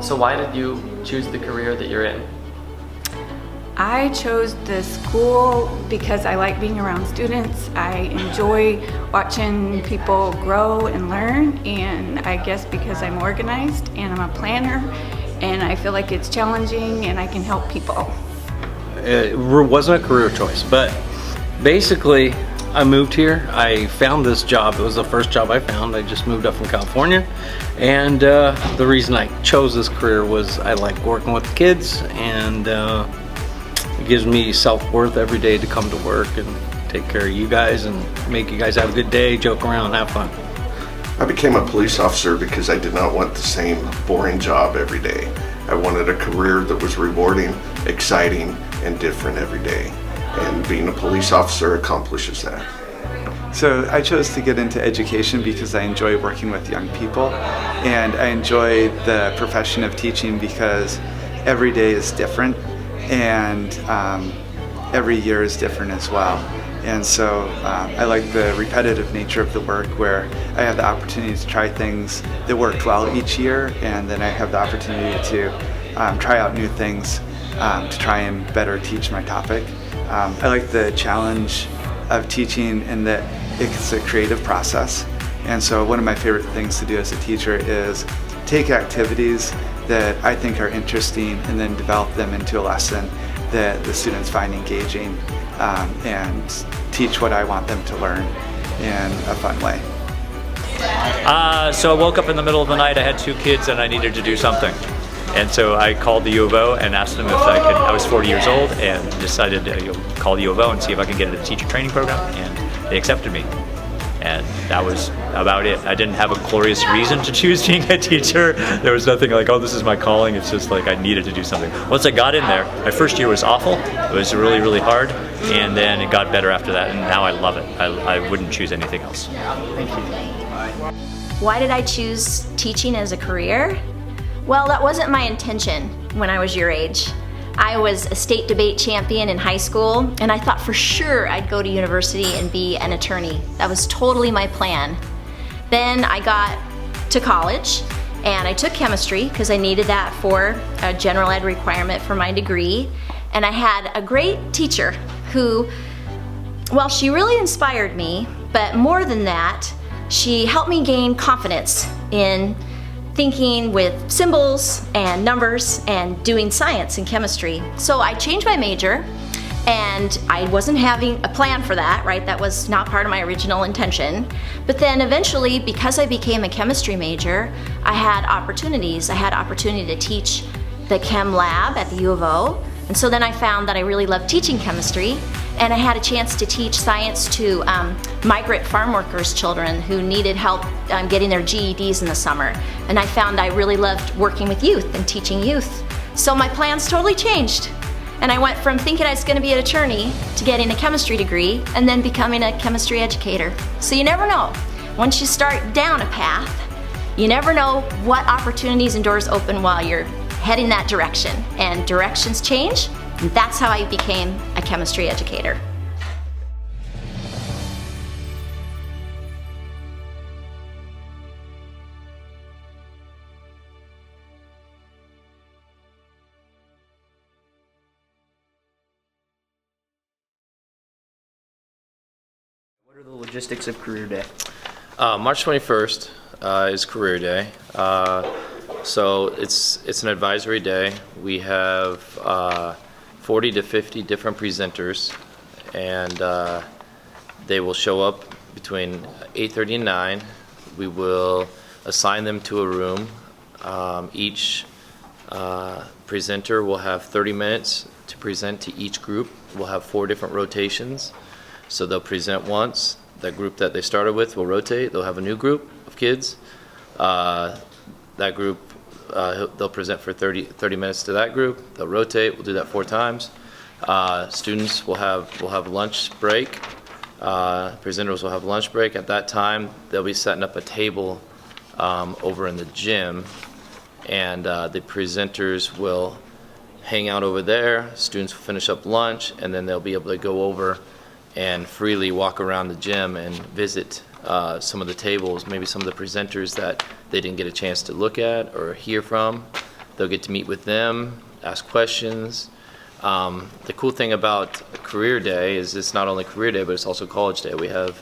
So why did you choose the career that you're in? I chose the school because I like being around students. I enjoy watching people grow and learn, and I guess because I'm organized and I'm a planner, and I feel like it's challenging and I can help people. It wasn't a career choice, but basically I moved here. I found this job. It was the first job I found. I just moved up from California, and the reason I chose this career was I like working with kids, and it gives me self-worth every day to come to work and take care of you guys and make you guys have a good day, joke around, have fun. I became a police officer because I did not want the same boring job every day. I wanted a career that was rewarding, exciting, and different every day. And being a police officer accomplishes that. So I chose to get into education because I enjoy working with young people, and I enjoy the profession of teaching because every day is different, and every year is different as well. And so I like the repetitive nature of the work, where I have the opportunity to try things that worked well each year, and then I have the opportunity to try out new things to try and better teach my topic. I like the challenge of teaching in that it's a creative process. And so one of my favorite things to do as a teacher is take activities that I think are interesting and then develop them into a lesson that the students find engaging, and teach what I want them to learn in a fun way. So I woke up in the middle of the night. I had 2 kids and I needed to do something. And so I called the U of O and asked them if I could. I was 40 years old and decided to call the U of O and see if I could get into the teacher training program, and they accepted me. And that was about it. I didn't have a glorious reason to choose being a teacher. There was nothing like, oh, this is my calling. It's just like I needed to do something. Once I got in there, my first year was awful. It was really, really hard. And then it got better after that, and now I love it. I wouldn't choose anything else. Thank you. Why did I choose teaching as a career? Well, that wasn't my intention when I was your age. I was a state debate champion in high school, and I thought for sure I'd go to university and be an attorney. That was totally my plan. Then I got to college, and I took chemistry because I needed that for a general ed requirement for my degree. And I had a great teacher who, well, she really inspired me, but more than that, she helped me gain confidence in thinking with symbols and numbers and doing science and chemistry. So I changed my major, and I wasn't having a plan for that, right? That was not part of my original intention. But then eventually, because I became a chemistry major, I had opportunities. I had opportunity to teach the chem lab at the U of O. And so then I found that I really loved teaching chemistry, and I had a chance to teach science to migrant farm workers' children who needed help getting their GEDs in the summer. And I found I really loved working with youth and teaching youth. So my plans totally changed. And I went from thinking I was going to be an attorney to getting a chemistry degree and then becoming a chemistry educator. So you never know. Once you start down a path, you never know what opportunities and doors open while you're heading that direction. And directions change, and that's how I became a chemistry educator. What are the logistics of Career Day? March 21st is Career Day. So it's an advisory day. We have 40 to 50 different presenters, and they will show up between 8:30 and 9. We will assign them to a room. Each presenter will have 30 minutes to present to each group. We'll have 4 different rotations. So they'll present once. That group that they started with will rotate. They'll have a new group of kids. That group, they'll present for 30 minutes to that group. They'll rotate. We'll do that 4 times. Students will have lunch break. Presenters will have lunch break. At that time, they'll be setting up a table over in the gym, and the presenters will hang out over there. Students will finish up lunch, and then they'll be able to go over and freely walk around the gym and visit some of the tables, maybe some of the presenters that they didn't get a chance to look at or hear from. They'll get to meet with them, ask questions. The cool thing about Career Day is it's not only Career Day, but it's also College Day. We have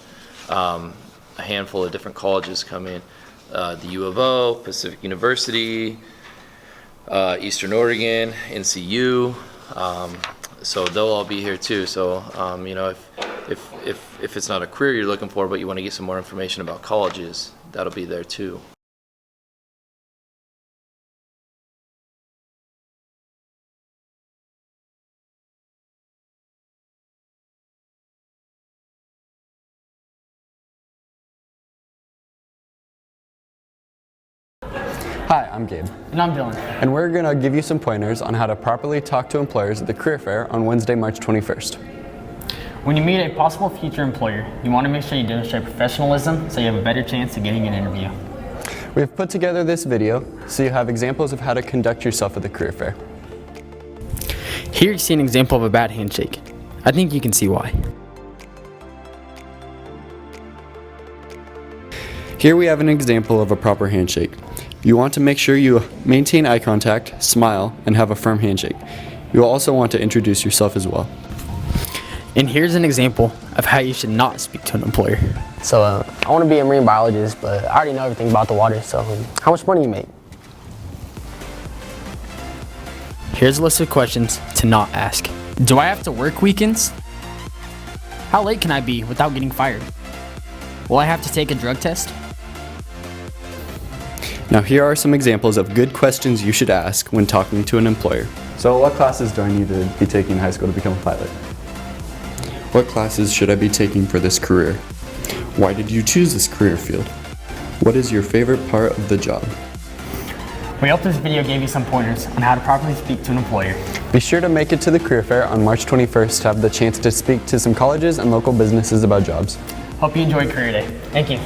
a handful of different colleges coming. The U of O, Pacific University, Eastern Oregon, NCU. So they'll all be here too. So you know, if it's not a career you're looking for, but you want to get some more information about colleges, that'll be there too. Hi, I'm Gabe. And I'm Dylan. And we're going to give you some pointers on how to properly talk to employers at the career fair on Wednesday, March 21st. When you meet a possible future employer, you want to make sure you demonstrate professionalism so you have a better chance of getting an interview. We've put together this video so you have examples of how to conduct yourself at the career fair. Here you see an example of a bad handshake. I think you can see why. Here we have an example of a proper handshake. You want to make sure you maintain eye contact, smile, and have a firm handshake. You will also want to introduce yourself as well. And here's an example of how you should not speak to an employer. So I want to be a marine biologist, but I already know everything about the water, so how much money do you make? Here's a list of questions to not ask. Do I have to work weekends? How late can I be without getting fired? Will I have to take a drug test? Now here are some examples of good questions you should ask when talking to an employer. So what classes do I need to be taking in high school to become a pilot? What classes should I be taking for this career? Why did you choose this career field? What is your favorite part of the job? We hope this video gave you some pointers on how to properly speak to an employer. Be sure to make it to the career fair on March 21st to have the chance to speak to some colleges and local businesses about jobs. Hope you enjoyed Career Day. Thank you.